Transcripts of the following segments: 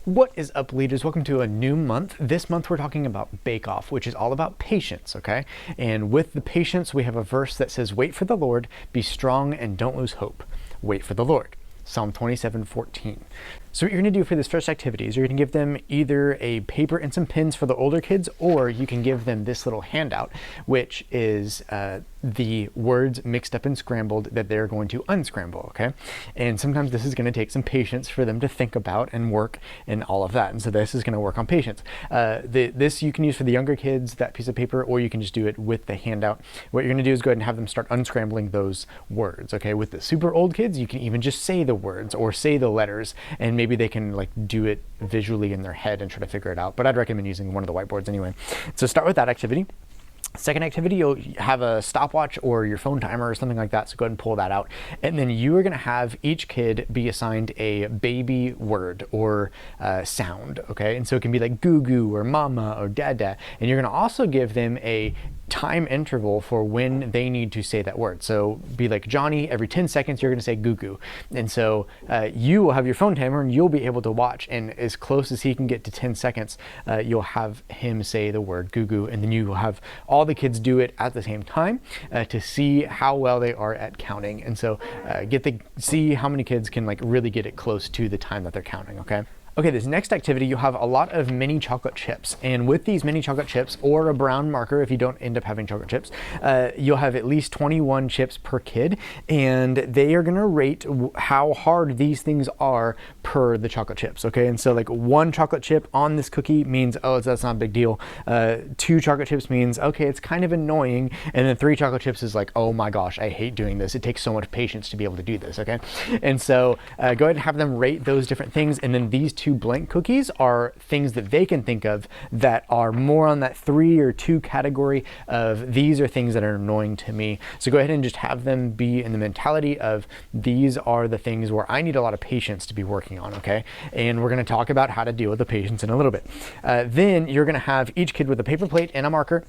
What is up, leaders? Welcome to a new month. This month we're talking about Bake Off, which is all about patience, okay? And with the patience, we have a verse that says, wait for the Lord, be strong and don't lose hope. Wait for the Lord. Psalm 27:14. So what you're going to do for this first activity is you're going to give them either a paper and some pens for the older kids, or you can give them this little handout, which is the words mixed up and scrambled that they're going to unscramble, okay? And sometimes this is going to take some patience for them to think about and work and all of that. And so this is going to work on patience. This you can use for the younger kids, that piece of paper, or you can just do it with the handout. What you're going to do is go ahead and have them start unscrambling those words, okay? With the super old kids, you can even just say the words or say the letters, and maybe they can like do it visually in their head and try to figure it out. But I'd recommend using one of the whiteboards anyway. So start with that activity. Second activity, you'll have a stopwatch or your phone timer or something like that, so go ahead and pull that out. And then you are going to have each kid be assigned a baby word or sound, okay? And so it can be like goo goo or mama or dada. And you're going to also give them a time interval for when they need to say that word. So be like Johnny, every 10 seconds you're going to say goo goo. And so you will have your phone timer and you'll be able to watch, and as close as he can get to 10 seconds, you'll have him say the word goo goo, and then you will have all the kids do it at the same time to see how well they are at counting. And so see how many kids can like really get it close to the time that they're counting, okay? Okay, this next activity, you have a lot of mini chocolate chips. And with these mini chocolate chips, or a brown marker if you don't end up having chocolate chips, you'll have at least 21 chips per kid. And they are gonna rate how hard these things are per the chocolate chips, okay? And so like 1 chocolate chip on this cookie means, oh, that's not a big deal. 2 chocolate chips means, okay, it's kind of annoying. And then 3 chocolate chips is like, oh my gosh, I hate doing this. It takes so much patience to be able to do this, okay? And so go ahead and have them rate those different things. And then these 2 blank cookies are things that they can think of that are more on that 3 or 2 category of these are things that are annoying to me. So go ahead and just have them be in the mentality of these are the things where I need a lot of patience to be working on, okay? And we're going to talk about how to deal with the patience in a little bit. Then you're going to have each kid with a paper plate and a marker.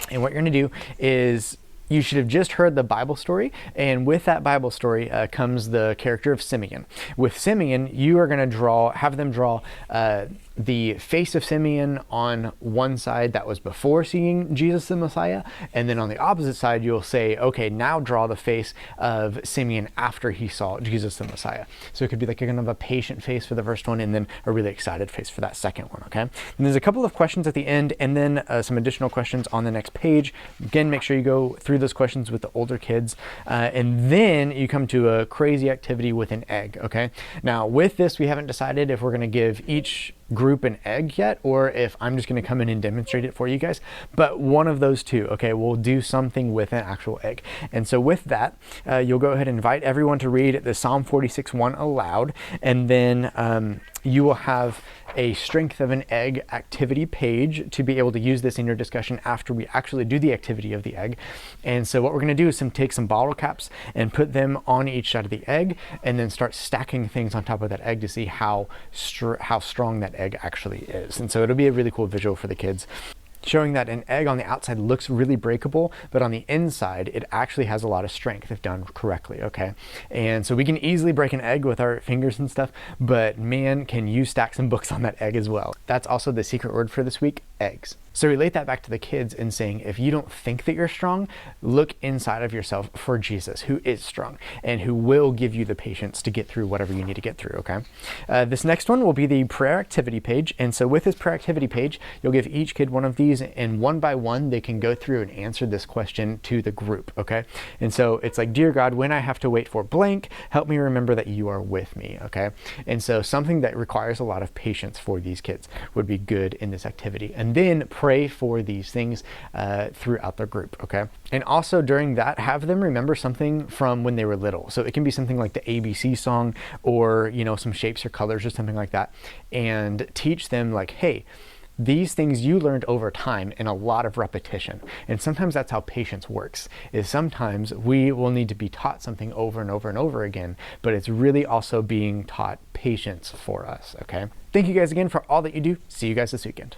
And what you're going to do is you should have just heard the Bible story, and with that Bible story comes the character of Simeon. With Simeon, you are going to have them draw the face of Simeon on one side that was before seeing Jesus the Messiah, and then on the opposite side you'll say, okay, now draw the face of Simeon after he saw Jesus the Messiah. So it could be like you're going to have a patient face for the first one and then a really excited face for that second one, okay? And there's a couple of questions at the end, and then some additional questions on the next page. Again, make sure you go through those questions with the older kids, and then you come to a crazy activity with an egg, okay? Now with this, we haven't decided if we're going to give each group an egg yet, or if I'm just going to come in and demonstrate it for you guys, but one of those two, okay? We'll do something with an actual egg. And so with that, you'll go ahead and invite everyone to read the Psalm 46:1 aloud, and then you will have a strength of an egg activity page to be able to use this in your discussion after we actually do the activity of the egg. And so what we're going to do is take some bottle caps and put them on each side of the egg, and then start stacking things on top of that egg to see how strong that egg actually is. And so it'll be a really cool visual for the kids, showing that an egg on the outside looks really breakable, but on the inside, it actually has a lot of strength if done correctly, okay? And so we can easily break an egg with our fingers and stuff, but man, can you stack some books on that egg as well. That's also the secret word for this week, eggs. So relate that back to the kids and saying, if you don't think that you're strong, look inside of yourself for Jesus, who is strong and who will give you the patience to get through whatever you need to get through, okay? This next one will be the prayer activity page. And so with this prayer activity page, you'll give each kid one of these, and one by one, they can go through and answer this question to the group, okay? And so it's like, dear God, when I have to wait for blank, help me remember that you are with me, okay? And so something that requires a lot of patience for these kids would be good in this activity. And then pray for these things throughout their group, okay? And also during that, have them remember something from when they were little. So it can be something like the ABC song, or, you know, some shapes or colors or something like that, and teach them like, hey, these things you learned over time in a lot of repetition. And sometimes that's how patience works, is sometimes we will need to be taught something over and over and over again, but it's really also being taught patience for us, okay? Thank you guys again for all that you do. See you guys this weekend.